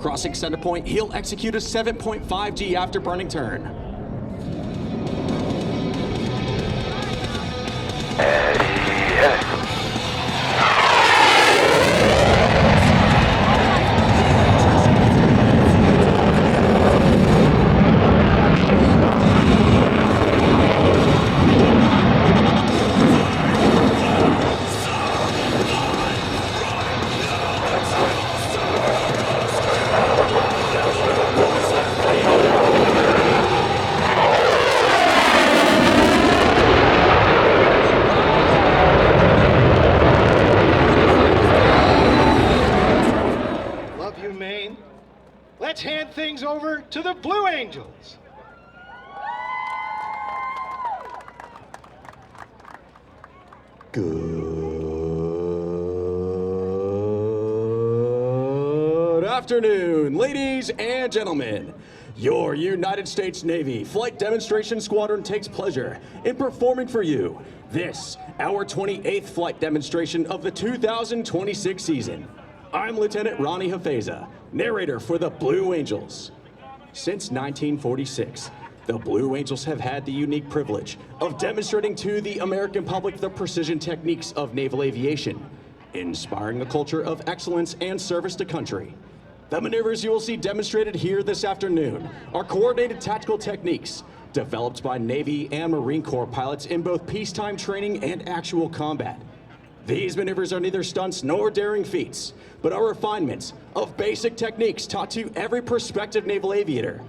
Crossing center point, he'll execute a 7.5 G afterburning turn. Maine. Let's hand things over to the Blue Angels. Good afternoon, ladies and gentlemen. Your United States Navy Flight Demonstration Squadron takes pleasure in performing for you this, our 28th flight demonstration of the 2026 season. I'm Lieutenant Ronnie Hafeza, narrator for the Blue Angels. Since 1946, the Blue Angels have had the unique privilege of demonstrating to the American public the precision techniques of naval aviation, inspiring a culture of excellence and service to country. The maneuvers you will see demonstrated here this afternoon are coordinated tactical techniques developed by Navy and Marine Corps pilots in both peacetime training and actual combat. These maneuvers are neither stunts nor daring feats, but are refinements of basic techniques taught to every prospective naval aviator.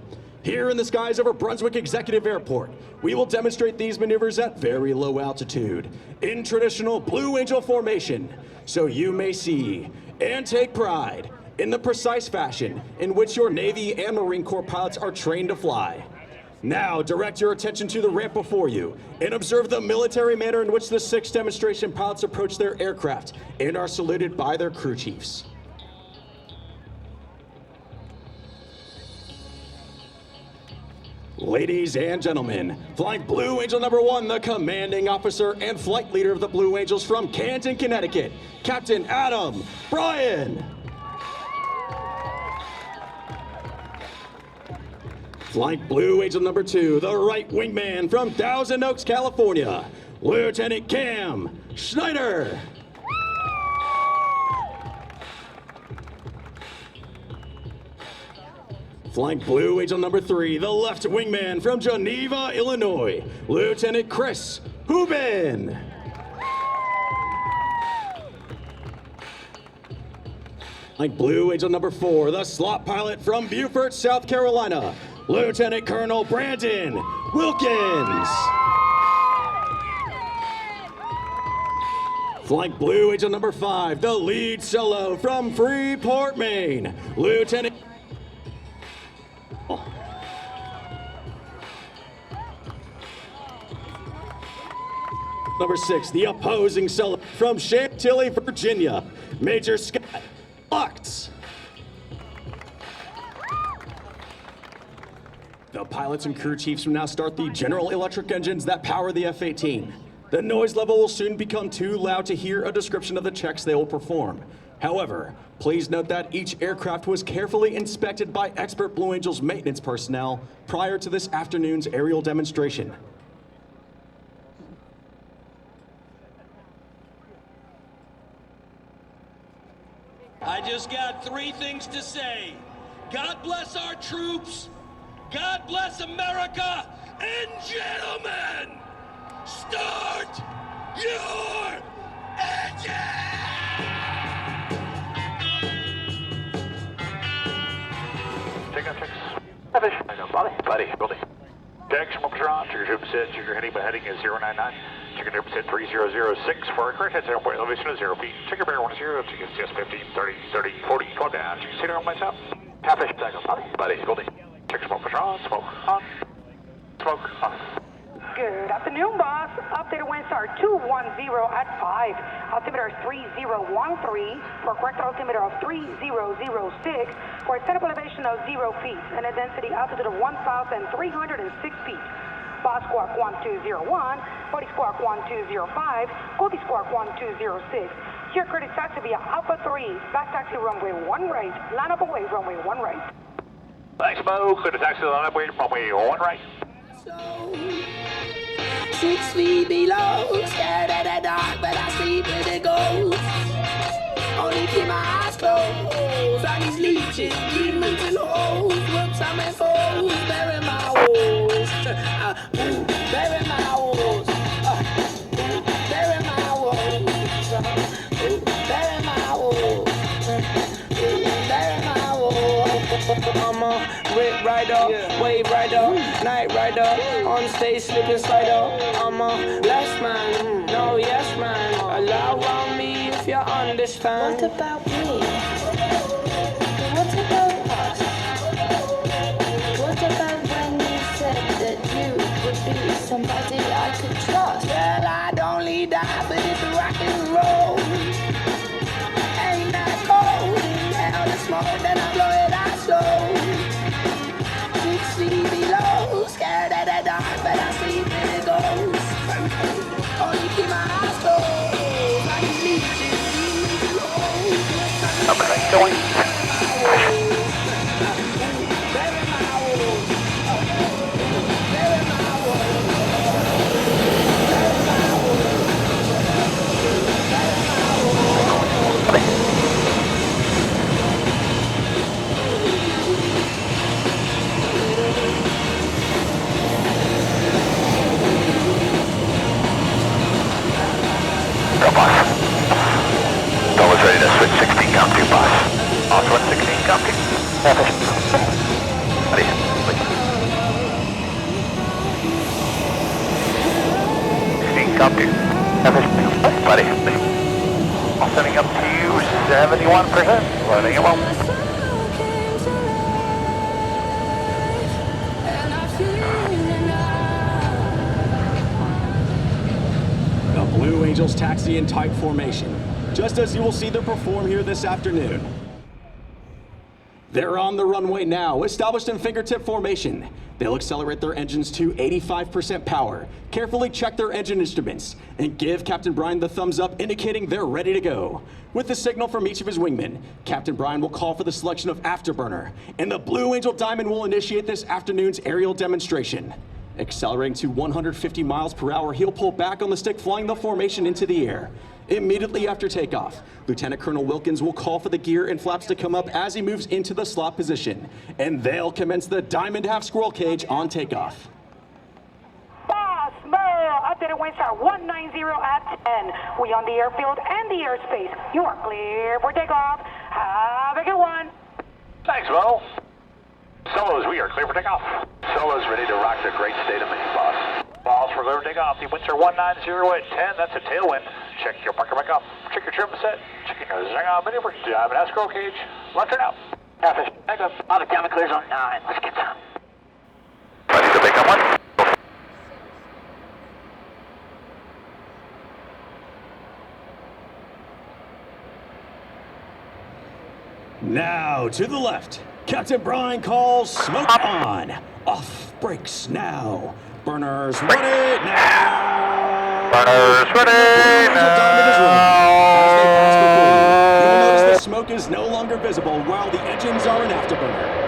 Here in the skies over Brunswick Executive Airport, we will demonstrate these maneuvers at very low altitude, in traditional Blue Angel formation, so you may see and take pride in the precise fashion in which your Navy and Marine Corps pilots are trained to fly. Now, direct your attention to the ramp before you and observe the military manner in which the 6 demonstration pilots approach their aircraft and are saluted by their crew chiefs. Ladies and gentlemen, flying Blue Angel number 1, the commanding officer and flight leader of the Blue Angels from Canton, Connecticut, Captain Adam Bryan. Flying Blue Angel number 2, the right wingman from Thousand Oaks, California, Lieutenant Cam Schneider. Flying Blue Angel number 3, the left wingman from Geneva, Illinois, Lieutenant Chris Hubin. Flying Blue Angel number 4, the slot pilot from Beaufort, South Carolina, Lieutenant Colonel Brandon Wilkins. Flying Blue Angel number 5, the lead solo from Freeport, Maine, Lieutenant number 6, the opposing solo from Chantilly, Virginia, Major Scott Lux. The pilots and crew chiefs will now start the General Electric engines that power the F-18. The noise level will soon become too loud to hear a description of the checks they will perform. However, please note that each aircraft was carefully inspected by expert Blue Angels maintenance personnel prior to this afternoon's aerial demonstration. I just got 3 things to say. God bless our troops. God bless America. And gentlemen, start your engine! Takeoff checks. Buddy. Dex, Smoker on, Trigger 2%, Trigger heading is 099. Trigger 2% 3006 for a correct head 0 point elevation of 0 feet. Trigger bear 10, Trigger CS 15, 30, 40, 12 down. Trigger center on my top. Half fish, takeoff, buddy, Goldie. Trigger smoke on, smoke on. Good afternoon, boss. Updated winds are 210 at 5. Altimeter is 3013 for correct altimeter of 3006 for a setup elevation of 0 feet and a density altitude of 1,306 feet. Boss squawk 1201, Buddy squawk 1205, Goldie squawk 1206. Your credit taxi via Alpha 3, back taxi runway 1 right, line up away runway 1 right. Thanks, Mo. Clear the taxi line up, wait, runway 1 right. 6 feet below, scared of the dark, but I sleep with the ghosts. Only keep my eyes closed. Like these leeches, demons and holes. Whoops, I'm in foes, bury my woes. Bury my woes. Bury my woes. Bury my woes. Bury my woes. I'm a rip rider, wave rider, night rider, on stage slipping slider. I'm a last man, no yes man. Allow on me if you understand. What about me? What about us? What about when you said that you would be somebody I could trust? Well, I'd only die, but it's rock and roll. Ain't that cold? Hell, the smoke, then I blow it out slow. 6 feet below, scared of the dark, but I sleep in the ghost. Only keep my eyes closed. Like these leeches, demons and holes. Number 9 going. Bury my woes. Bury my woes. Bury my woes. Bury my woes. Go, boss. Dollars ready to switch 16, count 2, boss. Off 116, count 2. Ready, wait. 16, count 2. Buddy, all setting up to you, 71%. Loading him up. The Blue Angels taxi in tight formation, just as you will see them perform here this afternoon. They're on the runway now, established in fingertip formation. They'll accelerate their engines to 85% power, carefully check their engine instruments, and give Captain Brian the thumbs up, indicating they're ready to go. With the signal from each of his wingmen, Captain Brian will call for the selection of Afterburner, and the Blue Angel Diamond will initiate this afternoon's aerial demonstration. Accelerating to 150 miles per hour, he'll pull back on the stick, flying the formation into the air. Immediately after takeoff, Lieutenant Colonel Wilkins will call for the gear and flaps to come up as he moves into the slot position, and they'll commence the Diamond Half Squirrel Cage on takeoff. Boss, Mo, updated winds are 190 at 10. We on the airfield and the airspace. You are clear for takeoff. Have a good one. Thanks, Mo. Solos, we are clear for takeoff. Solos ready to rock the great state of Maine, boss. Balls for clear for takeoff. The winds are 190 at 10. That's a tailwind. Check your bunker back up. Check your trim set. Check your zing out maneuver. Diamond half squirrel cage. Left turn out. Half fish. Back up. Automatic clears on 9. Let's get down. Ready to take on 1. Now to the left, Captain Brian calls smoke on. Off brakes now. Burners ready now. Burners ready now. As they pass the pool, you will notice the smoke is no longer visible while the engines are in afterburner.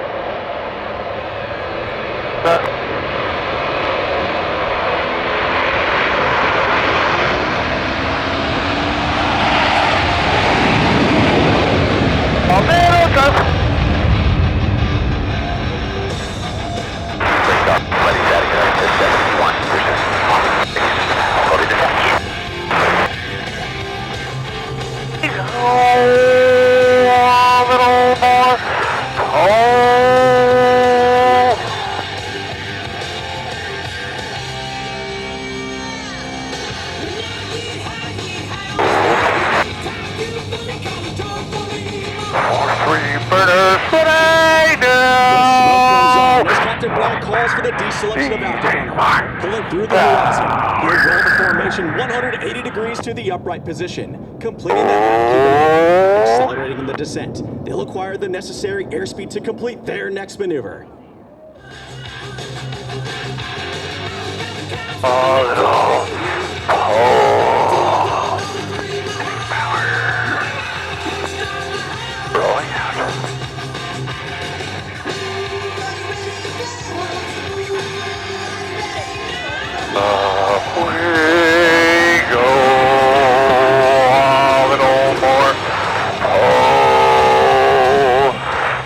Selection of afterburner. Pulling through the horizon, he'll roll the formation 180 degrees to the upright position, completing the half-cube. Accelerating in the descent, they'll acquire the necessary airspeed to complete their next maneuver.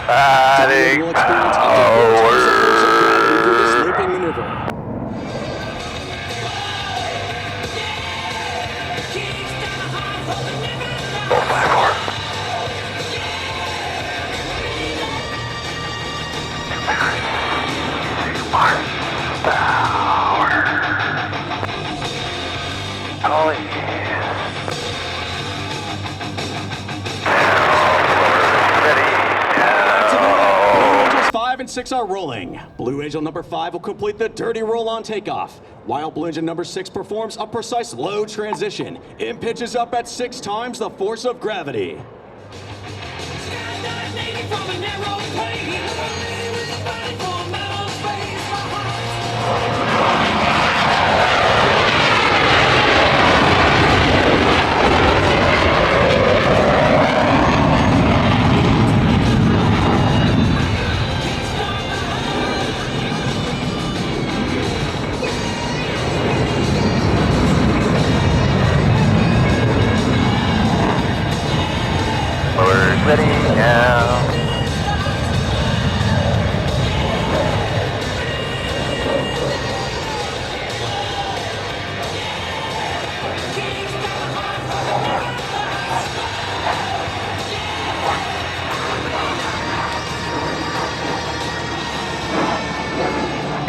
Diamond will experience up to 4 times the force of gravity for this looping maneuver. Blue Angels 5 and 6 are rolling. Blue Angel number 5 will complete the dirty roll on takeoff, while Blue Angel number 6 performs a precise low transition. It pitches up at 6 times the force of gravity. Ready now.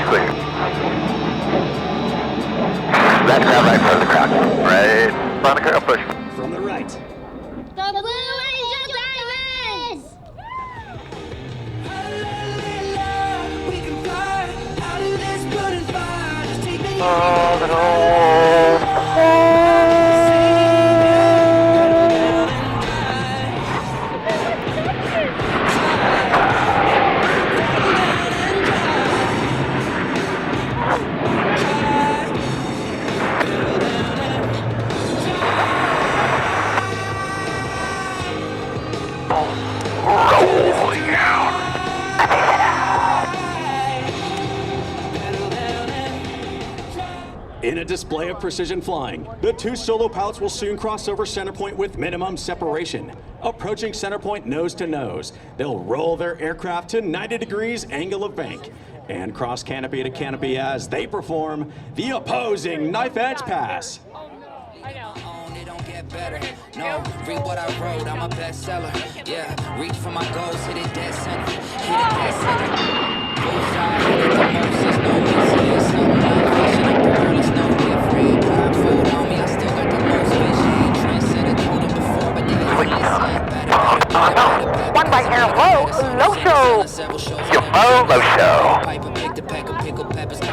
Clear. That's grab right for the crowd. Right on the curl push. From the right. The Blue Angel Diamonds! Oh, no. Rolling out. In a display of precision flying, the 2 solo pilots will soon cross over center point with minimum separation. Approaching center point nose to nose, they'll roll their aircraft to 90 degrees angle of bank and cross canopy to canopy as they perform the opposing knife edge pass. It don't get better. No, read what I wrote, I'm a bestseller. Yeah, reach for my goals, hit it dead center. Hit it dead center. Bullseye, hit it the most, there's no missing. It's something like fishing a girl, it's no different. Pop food on me, I still got the most fish. Ain't trendsetter, told it before, but now it's better. One by air low show. Your low show.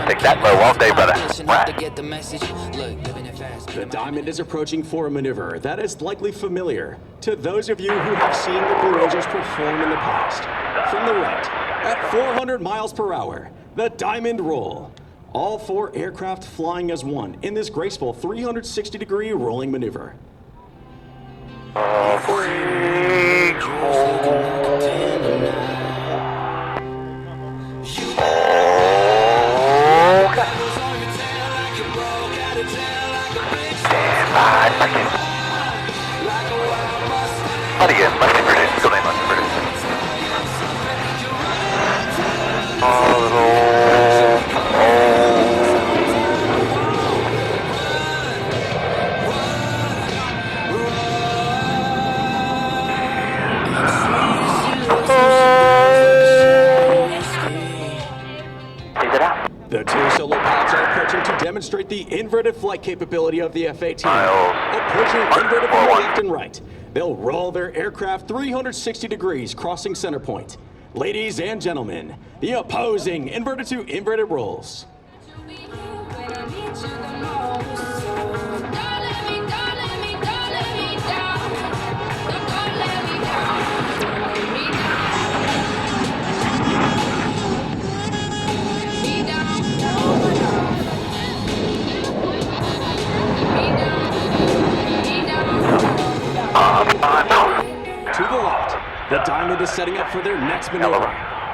Take that low all day, brother. The Diamond is approaching for a maneuver that is likely familiar to those of you who have seen the Blue Angels perform in the past. From the right, at 400 miles per hour, the Diamond Roll. All 4 aircraft flying as one in this graceful 360-degree rolling maneuver. Not again, must be produced. Still name must be produced. The 2 solo pilots are approaching to demonstrate the inverted flight capability of the F-18. Approaching inverted from left and right. They'll roll their aircraft 360 degrees, crossing center point. Ladies and gentlemen, the opposing inverted to inverted rolls. To the left, the Diamond is setting up for their next maneuver.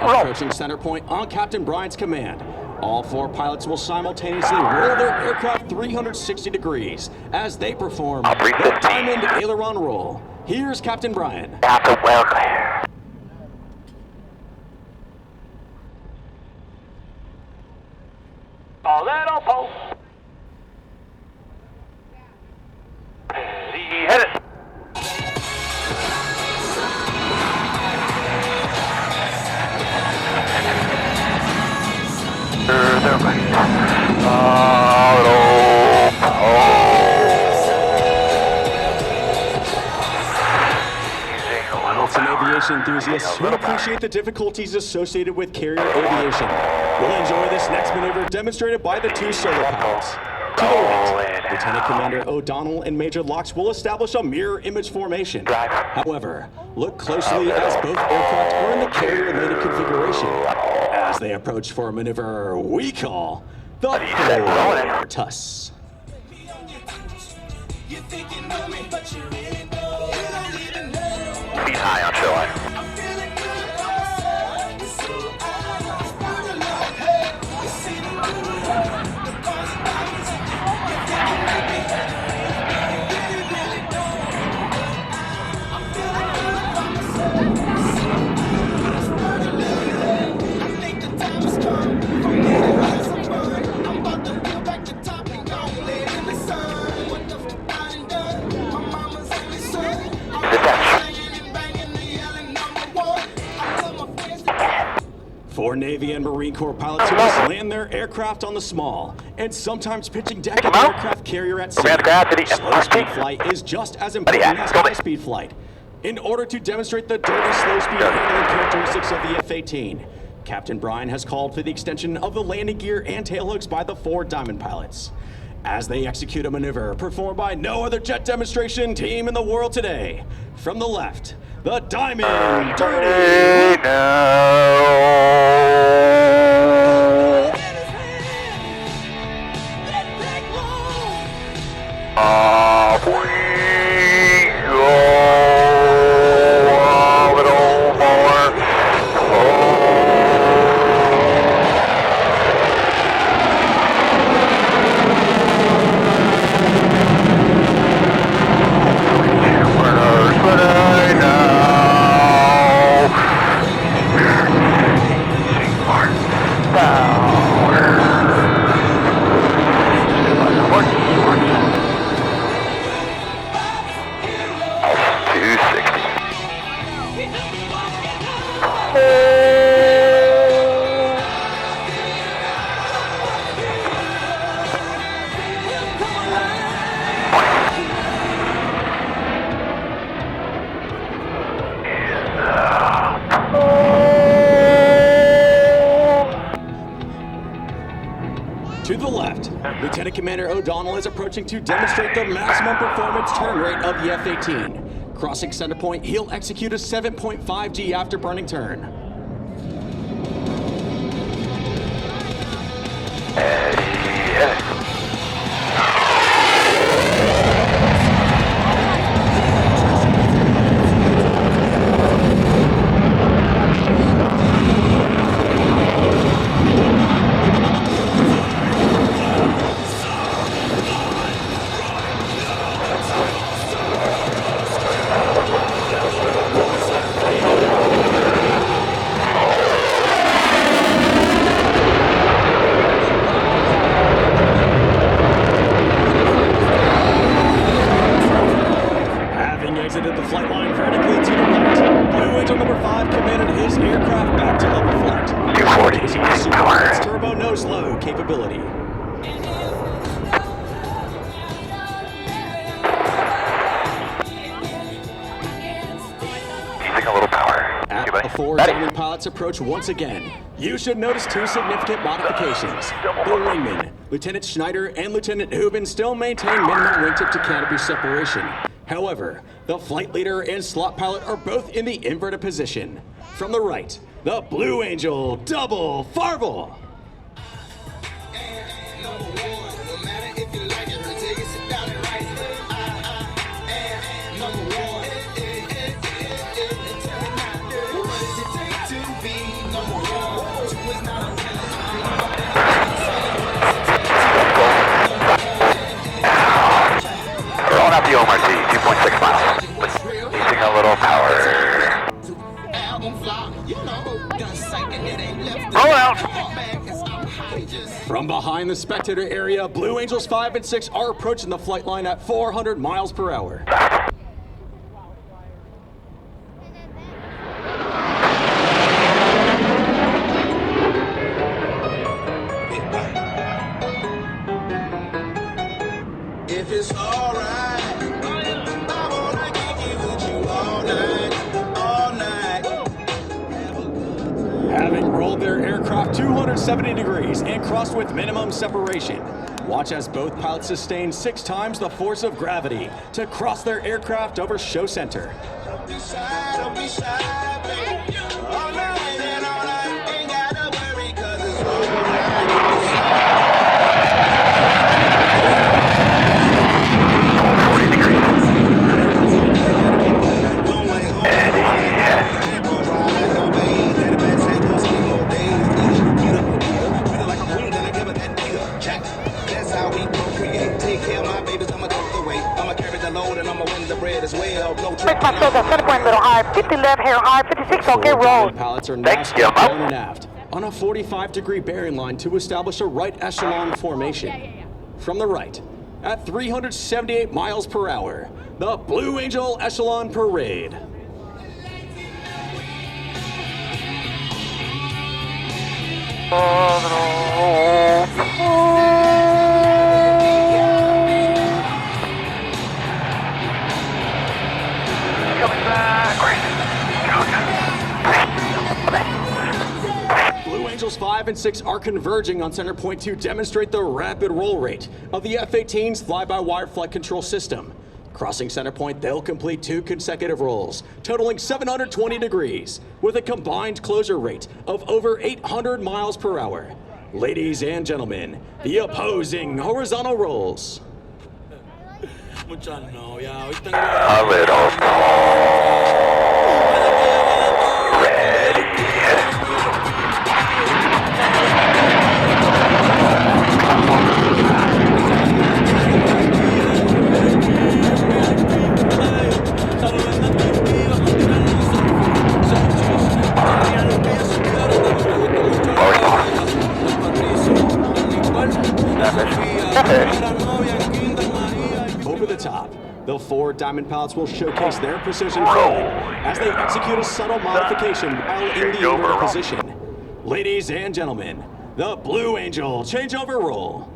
Approaching center point on Captain Bryant's command. All 4 pilots will simultaneously roll their aircraft 360 degrees as they perform the Diamond Aileron Roll. Here's Captain Bryant. After well clear. a little pole. Ready, hit it. They're Pilots and aviation enthusiasts who appreciate the difficulties associated with carrier aviation will enjoy this next maneuver demonstrated by the two solo pilots. To the right, Lieutenant Commander O'Donnell and Major Locks will establish a mirror image formation. However, look closely as both aircraft are in the carrier-landed configuration as they approach for a maneuver we call the Fortus. Feet high on shoreline. For Navy and Marine Corps pilots who must land their aircraft on the small and sometimes pitching deck of the aircraft carrier at sea, slow speed flight is just as important as high speed flight. In order to demonstrate the dirty slow speed handling characteristics of the F-18, Captain Bryan has called for the extension of the landing gear and tailhooks by the 4 Diamond pilots as they execute a maneuver performed by no other jet demonstration team in the world today. From the left, the Diamond Dirty Off we go a little more. To the left, Lieutenant Commander O'Donnell is approaching to demonstrate the maximum performance turn rate of the F-18. Crossing center point, he'll execute a 7.5 G afterburning turn. Exited the flight line vertically to the right. Blue Angel number 5 commanded his aircraft back to level flight. 240 power. Its turbo nose low capability. Using a little power. At the 4 Diamond pilots approach once again, you should notice 2 significant modifications. The wingmen, Lieutenant Schneider and Lieutenant Hubin, still maintain minimum wingtip to canopy separation. However, the flight leader and slot pilot are both in the inverted position. From the right, the Blue Angel double Farvel. Rolling out the OMRT, 2.6 miles. Using a little power. Roll out. From behind the spectator area, Blue Angels 5 and 6 are approaching the flight line at 400 miles per hour. If it's alright, I wanna kick it with you all night, all night. Having rolled their aircraft 270 degrees and crossed with minimum separation, watch as both pilots sustain 6 times the force of gravity to cross their aircraft over show center. Don't be shy, baby. All night and all night, ain't gotta worry 'cause it's alright. Center point, middle high, 50 left, hair high, 56, okay, roll. Pilots are now stacked on and aft on a 45-degree bearing line to establish a right echelon formation. From the right, at 378 miles per hour, the Blue Angel Echelon Parade. Blue Angels 5 and 6 are converging on center point to demonstrate the rapid roll rate of the F-18's fly-by-wire flight control system. Crossing center point, they'll complete 2 consecutive rolls, totaling 720 degrees, with a combined closure rate of over 800 miles per hour. Ladies and gentlemen, the opposing horizontal rolls. A little Over the top, the 4 diamond pilots will showcase their precision flying as they execute a subtle modification while in the inverted position. Ladies and gentlemen, the Blue Angel Changeover Roll.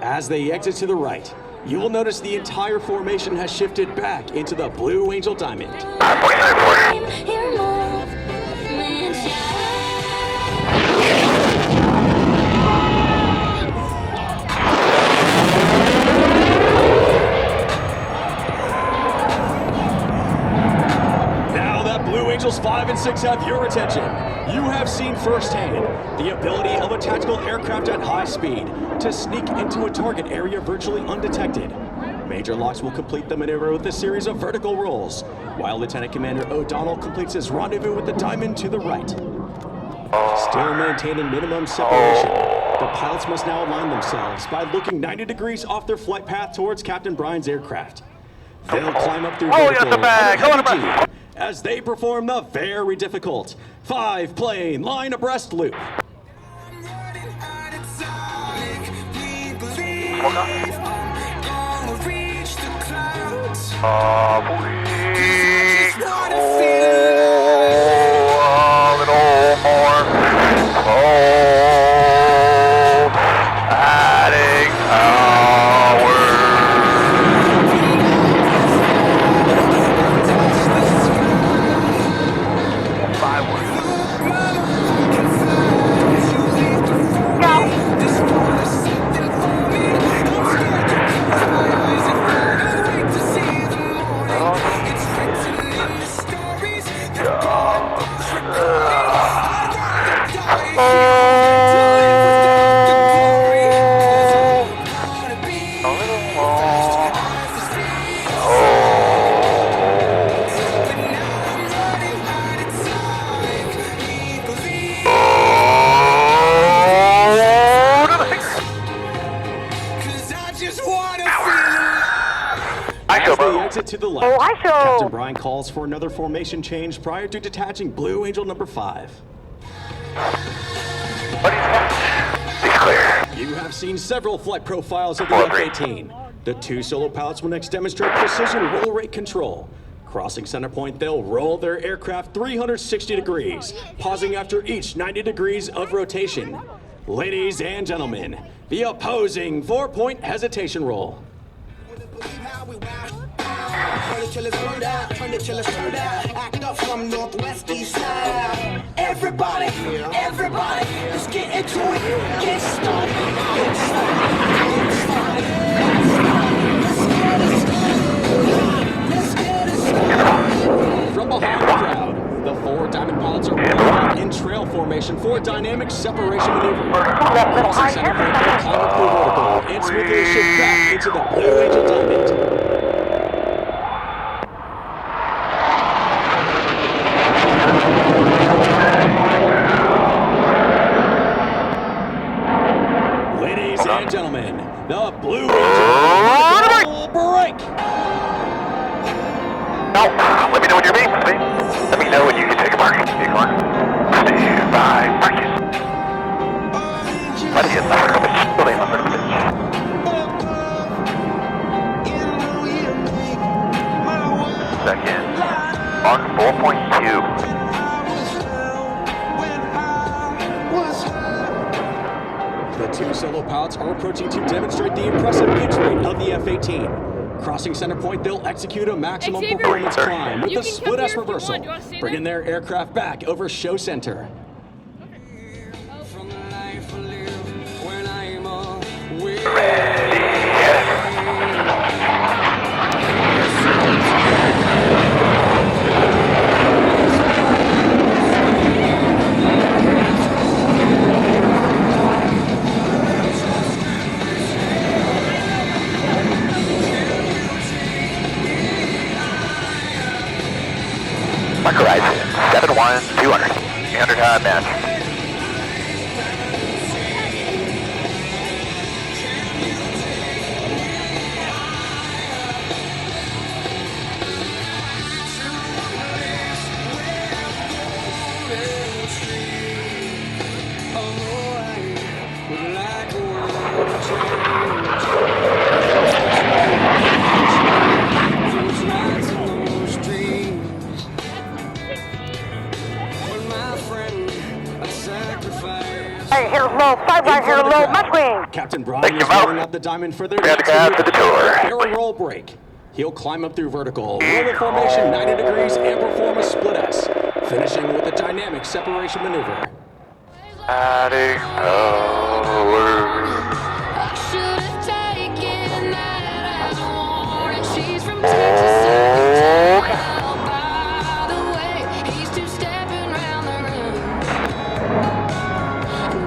As they exit to the right, you will notice the entire formation has shifted back into the Blue Angel Diamond. Now that Blue Angels 5 and 6 have your attention, you have seen firsthand the ability of a tactical aircraft at high speed to sneak into a target area virtually undetected. Major Locks will complete the maneuver with a series of vertical rolls, while Lieutenant Commander O'Donnell completes his rendezvous with the diamond to the right. Still maintaining minimum separation, the pilots must now align themselves by looking 90 degrees off their flight path towards Captain Brian's aircraft. They'll climb up through vertical as they perform the very difficult 5-plane line abreast loop. As they exit to the left, Airshow. Captain Brian calls for another formation change prior to detaching Blue Angel number 5. He's clear. You have seen several flight profiles of the F-18. The 2 solo pilots will next demonstrate precision roll rate control. Crossing center point, they'll roll their aircraft 360 degrees, pausing after each 90 degrees of rotation. Ladies and gentlemen, the opposing 4-point hesitation roll. Everybody, let's get into it. Get started, get started, get started. Let's get it started. From behind the crowd, the 4 diamond pilots are rolling out in trail formation for dynamic separation maneuver. Crossing center point, they'll climb up through vertical and smoothly shift back into the Blue Angel diamond. Ladies and gentlemen, the Blue Angel break. No, let me know when you're ready, please. Let me know when you can take a mark. Echelon. Stand by, market. Let's hit the pitch. Building on the pitch. Second. On 4.2. The 2 solo pilots are approaching to demonstrate the impressive pitch rate of the F-18. Crossing center point, they'll execute a maximum Xavier, performance climb with you a can split come S here if you reversal, want. Do you want to see bringing that? their aircraft back over show center. Mark horizon. 7-1, 200. 800 match. Hey, here's low. 5 right here, low. Much wing. Captain Brian Thank you, is Mo. rolling out the diamond for their We have next to go after the tour. Barrel roll break. He'll climb up through vertical, roll the formation 90 degrees, and perform a split S, finishing with a dynamic separation maneuver. Adding power. I should have taken that as a warning. She's from Texas. Okay. Oh, by the way, he's two-stepping round the room.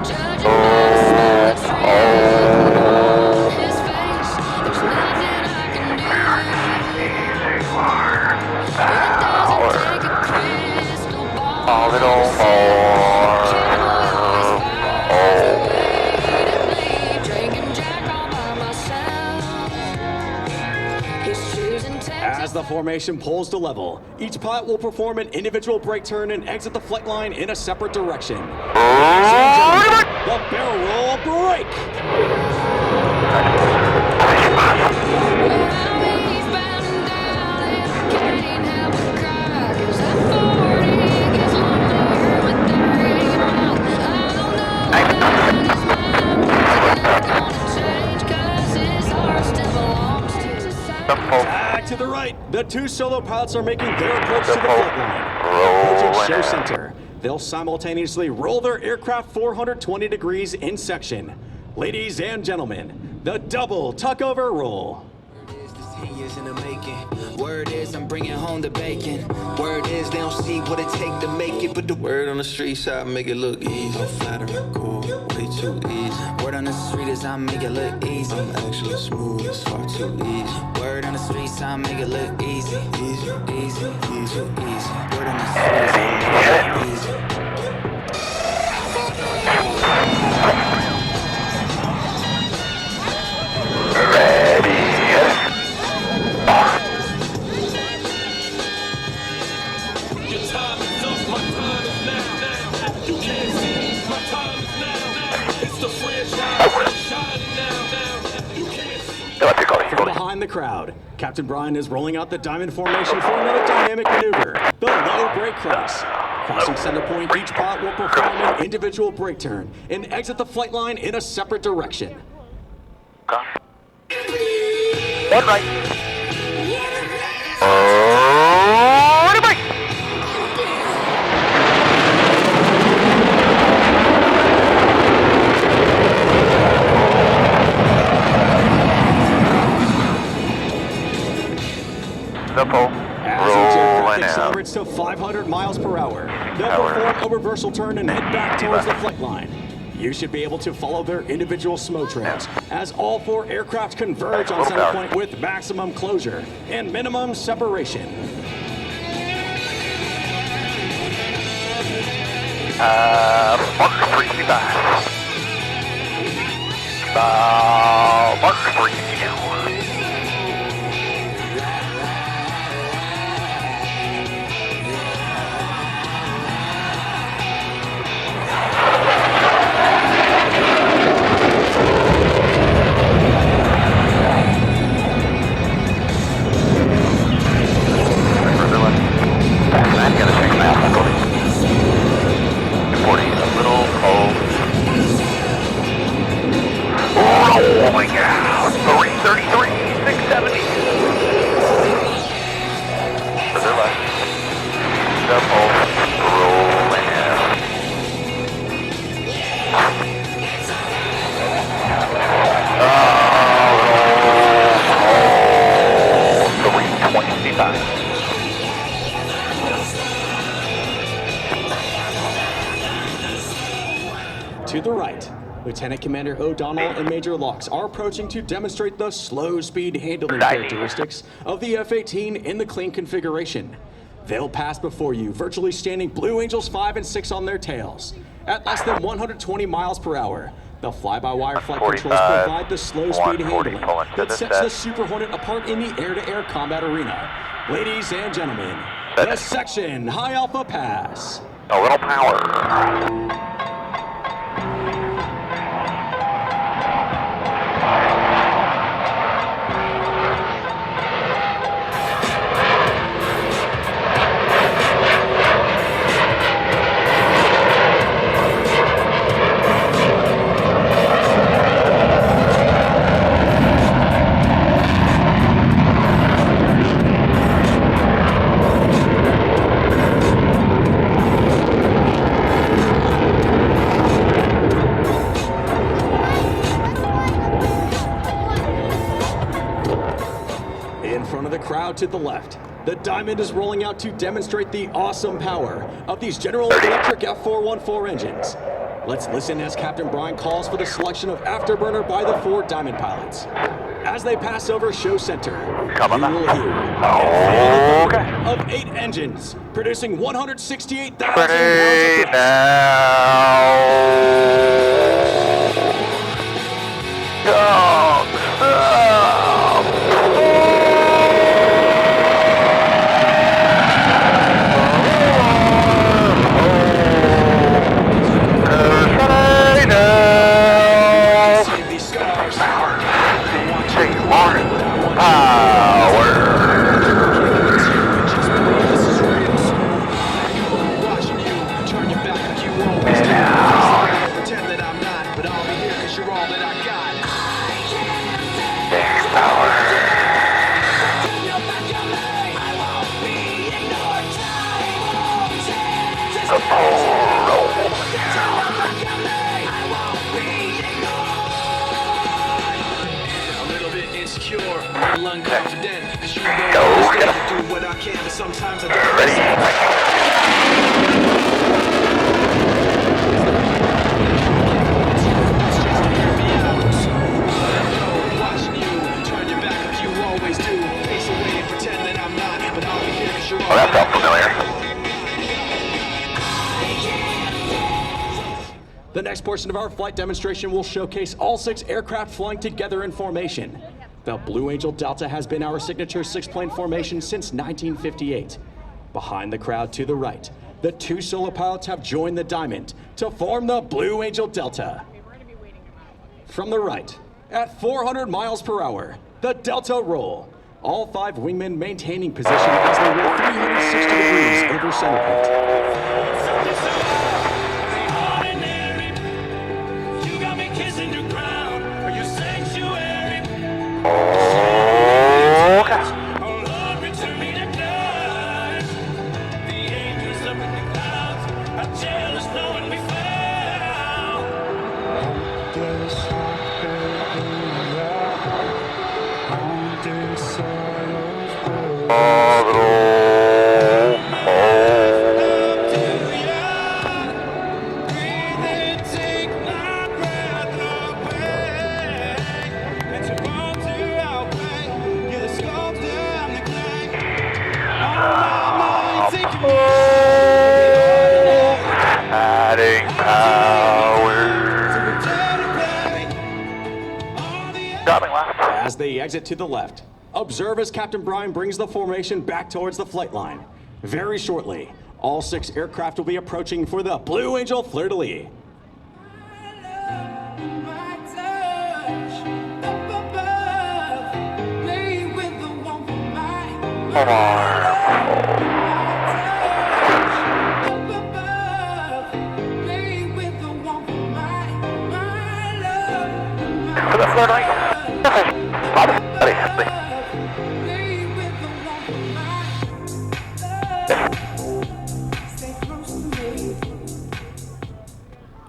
Judging by the smile that's written on his face, there's nothing I can do. It doesn't take a crystal ball. A little more. As the formation pulls to level, each pilot will perform an individual brake turn and exit the flight line in a separate direction. Ladies and gentlemen, the barrel roll break. Back to the right, the 2 solo pilots are making their approach to the flight line. Approaching show center, they'll simultaneously roll their aircraft 420 degrees in section. Ladies and gentlemen, the double Tuckover Roll. 10 years in the making. Word is I'm bringing home the bacon. Word is they don't see what it take to make it, but the word on the street side make it look easy. I'm flattering, cool, way too easy. Word on the street is I make it look easy. I'm actually smooth, it's far too easy. Word on the street side make it look easy. Easy, easy, easy, easy. Word on the street side make it look easy. Ready. crowd, Captain Brian is rolling out the diamond formation for another dynamic maneuver, the low break cross. Crossing center point, each pot will perform an individual break turn and exit the flight line in a separate direction. One right. Break. The pole. As each aircraft accelerates to 500 miles per hour, they'll perform a reversal turn and head back towards the flight line. You should be able to follow their individual SMO trails as all 4 aircraft converge on center point with maximum closure and minimum separation. Mark 365. Mark 362. I'm gonna check my alpha. 40, a little cold. Rolling out. 333, 670. Further left. The pole. Rolling out. Oh, 325. To the right, Lieutenant Commander O'Donnell and Major Locks are approaching to demonstrate the slow speed handling characteristics of the F-18 in the clean configuration. They'll pass before you, virtually standing Blue Angels 5 and 6 on their tails. At less than 120 miles per hour, the fly-by-wire flight controls provide the slow speed handling that sets the Super Hornet apart in the air-to-air combat arena. Ladies and gentlemen, the Section High Alpha Pass. A little power. Crowd to the left. The Diamond is rolling out to demonstrate the awesome power of these General Electric F414 engines. Let's listen as Captain Brian calls for the selection of Afterburner by the 4 Diamond pilots. As they pass over show center, you will hear of 8 engines, producing 168,000 pounds of The next portion of our flight demonstration will showcase all 6 aircraft flying together in formation. The Blue Angel Delta has been our signature 6-plane formation since 1958. Behind the crowd to the right, the 2 solo pilots have joined the Diamond to form the Blue Angel Delta. From the right, at 400 miles per hour, the Delta Roll. All 5 wingmen maintaining position as they roll 360 degrees over center pit. You got me kissing your crown, or your sanctuary. Okay. Oh Lord, return me to God. The angels up in the clouds are jealous knowing we found. Adding power. Dropping left. As they exit to the left, observe as Captain Brian brings the formation back towards the flight line. Very shortly, all 6 aircraft will be approaching for the Blue Angel Fleur De Lis. For the Fleur De Lis. Buddy.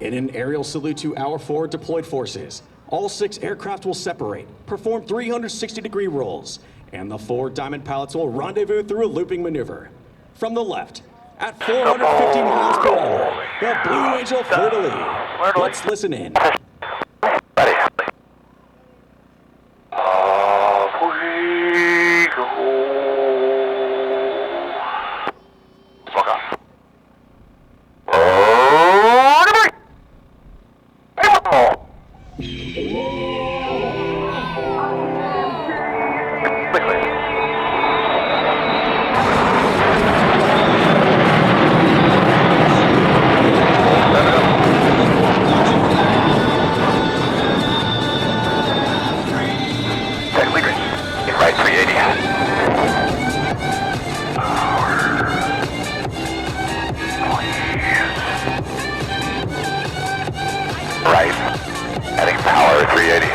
In an aerial salute to our 4 deployed forces, all 6 aircraft will separate, perform 360-degree rolls, and the 4 diamond pilots will rendezvous through a looping maneuver. From the left, at 450 miles per hour, the Blue Angel Fleur De Lis. Let's listen in. Buddy. Off we go. Smoke off. Right. Adding power 380.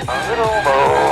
A little more.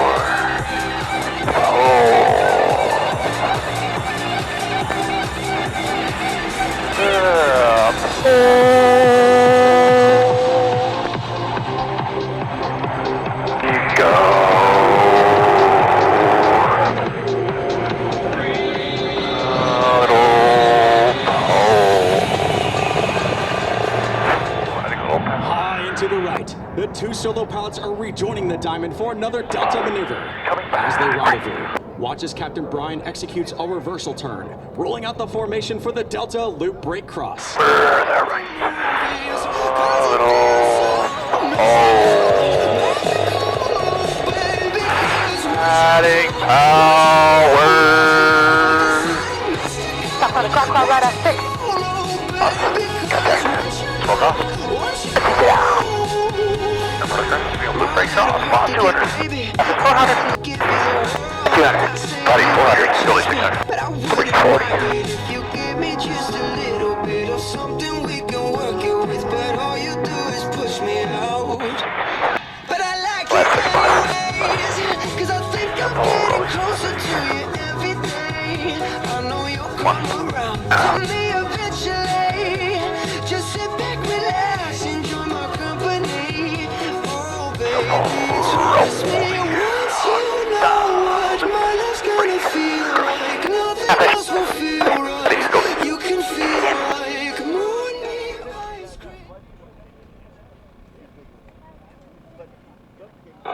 The 2 solo pilots are rejoining the diamond for another Delta maneuver. As they rendezvous, watch as Captain Brian executes a reversal turn, rolling out the formation for the Delta loop break cross. Adding power. Stop on the clock right at 6. Smoke off. Breaks off. 200. 400. 200. Buddy, 400. Still 600. 340. If you give me just a little bit of something we can work it with, but all you do is push me out. But I like it anyways, cause I think I'm getting closer to you every day. I know you'll come around to me eventually. Just sit back, relax, enjoy my company. Oh baby, trust me, once you know what my love's gonna feel like, nothing else will feel right. You can feel like moonbeam ice cream. A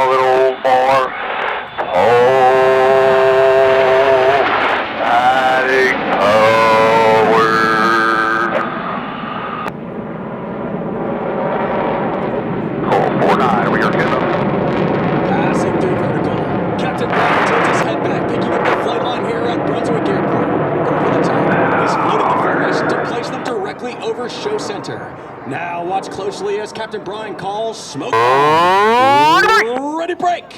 little more. over show center. Now watch closely as Captain Brian calls smoke. Ready, break.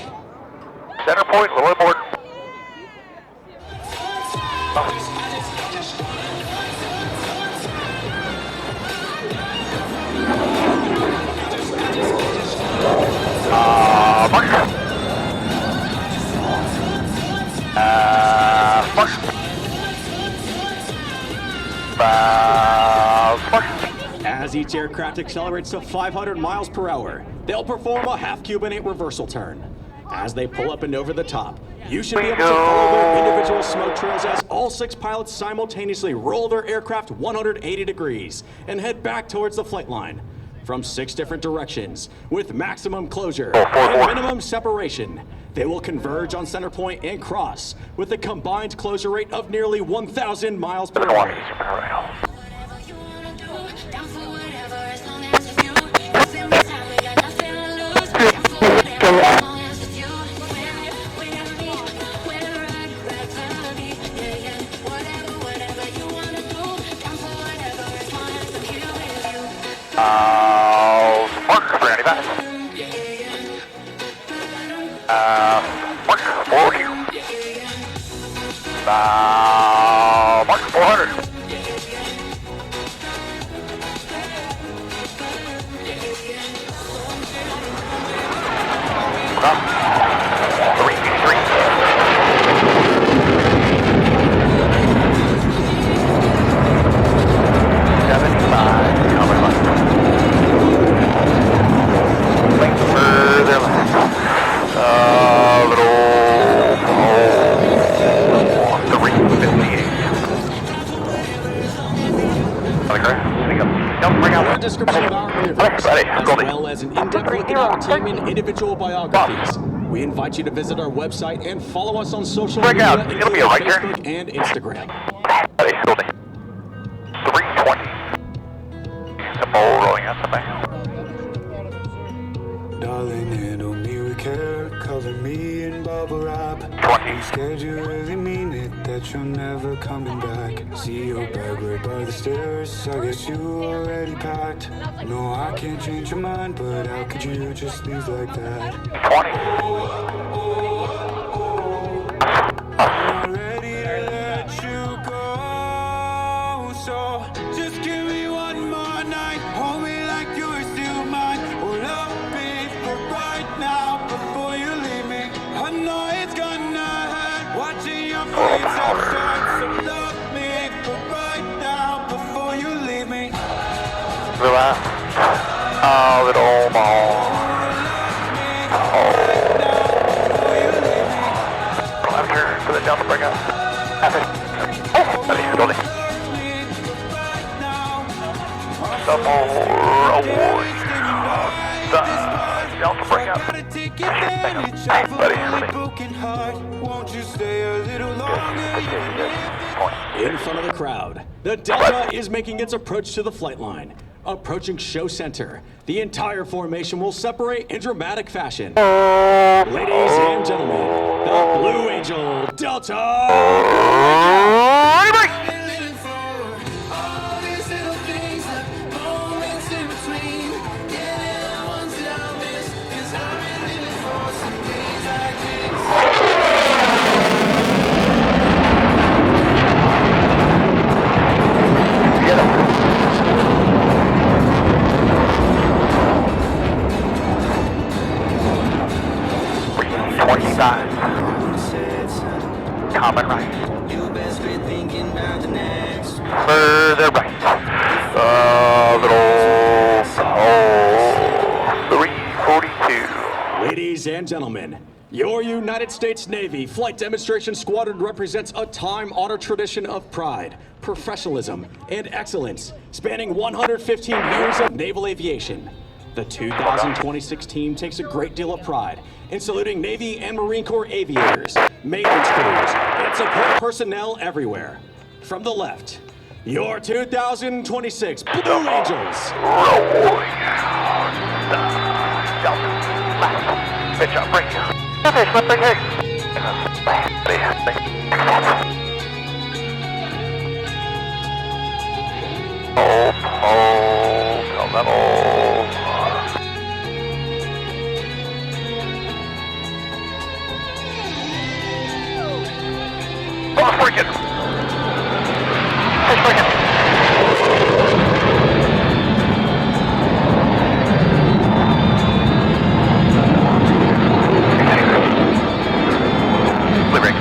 Center point, lower board. Mark. As each aircraft accelerates to 500 miles per hour, they'll perform a half cubanate reversal turn. As they pull up and over the top, you should be able to follow their individual smoke trails as all 6 pilots simultaneously roll their aircraft 180 degrees and head back towards the flight line from 6 different directions with maximum closure and minimum separation. They will converge on center point and cross with a combined closure rate of nearly 1,000 miles per hour. Mark for 95. Mark 40. Mark 400. Description of our universe, as well as an in-depth look at our team and individual biographies. We invite you to visit our website and follow us on social media, including Facebook and Instagram. 320. Simple rolling out something. Darling, handle me with care, cover me in bubble wrap. 20. I'm scared you really mean it, that you're never coming back. See your bag right by the stairs, I guess you already packed. No, I can't change your mind, but how could you just leave like that? 20. I'm not ready to let you go, so just give me one more night. Hold me like you're still mine. Oh, love me for right now before you leave me. I know it's gonna hurt watching your face upstart. So love me for right now before you leave me. Relax. Oh, little ball. I'm here for the Delta Breakout. Buddy, building. The more awards. The Delta Breakout. Buddy, In front of the crowd, the Delta is making its approach to the flight line. Approaching show center, the entire formation will separate in dramatic fashion. Ladies and gentlemen, the Blue Angel Delta. Common right. Further right. Little 342. Ladies and gentlemen, your United States Navy Flight Demonstration Squadron represents a time-honored tradition of pride, professionalism, and excellence, spanning 115 years of naval aviation. The 2026 team takes a great deal of pride in saluting Navy and Marine Corps aviators, maintenance crews, and support personnel everywhere. From the left, your 2026 Blue Angels. Rolling out. Left. Pitchup Break. Okay, slip break here. Hold, level. Almost breaking. Pitch breaking. Flip break.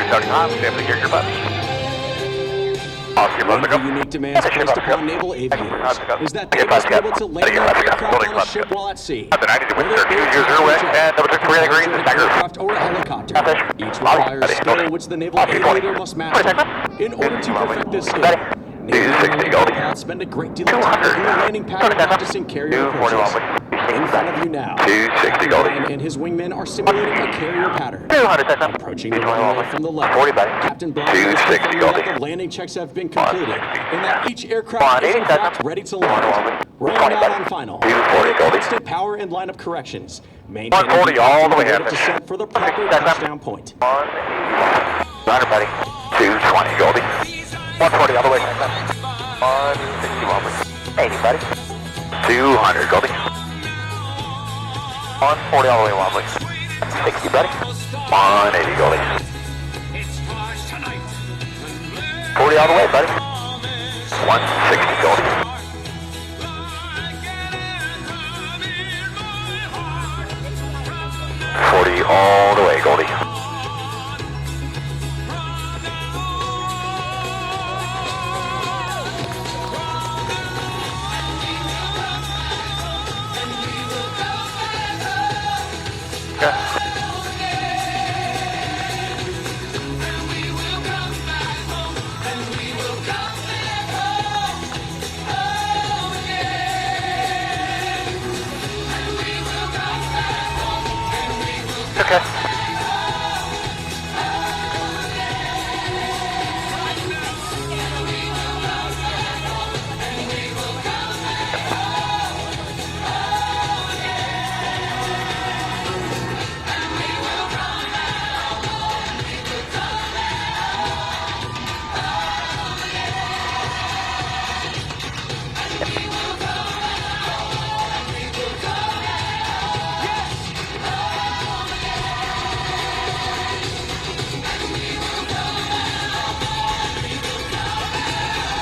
Starting on, we have to gear your buttons. One of the unique demands placed upon naval aviators is that they must be able to land their aircraft on a ship while at sea. Whether aircraft or a helicopter, each requires skill in which the naval aviator must master. In order to perfect this skill, naval pilots spend a great deal of time in the landing pad practicing carrier approaches. In front of you now, Captain Brian and his wingmen are simulating a carrier pattern. Approaching the runway from the left, Captain Brian is confirming that the landing checks have been completed and that each aircraft is in fact ready to land. Rolling out on final. Constant power and lineup corrections. Maintaining the rate of descent for the proper touchdown point. 100, buddy. 220, Goldie. 140 all the way. 160, 80, buddy. 200, Goldie. 140 all the way, wobbly. 60, buddy. 180, Goldie. 40 all the way, buddy. 160, Goldie. 40 all the way, Goldie. Okay.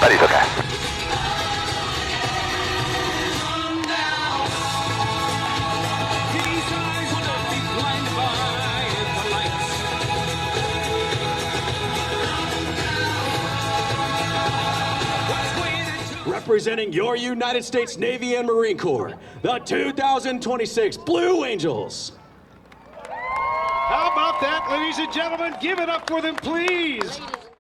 Buddy's okay. Representing your United States Navy and Marine Corps, the 2026 Blue Angels. How about that, ladies and gentlemen? Give it up for them, please.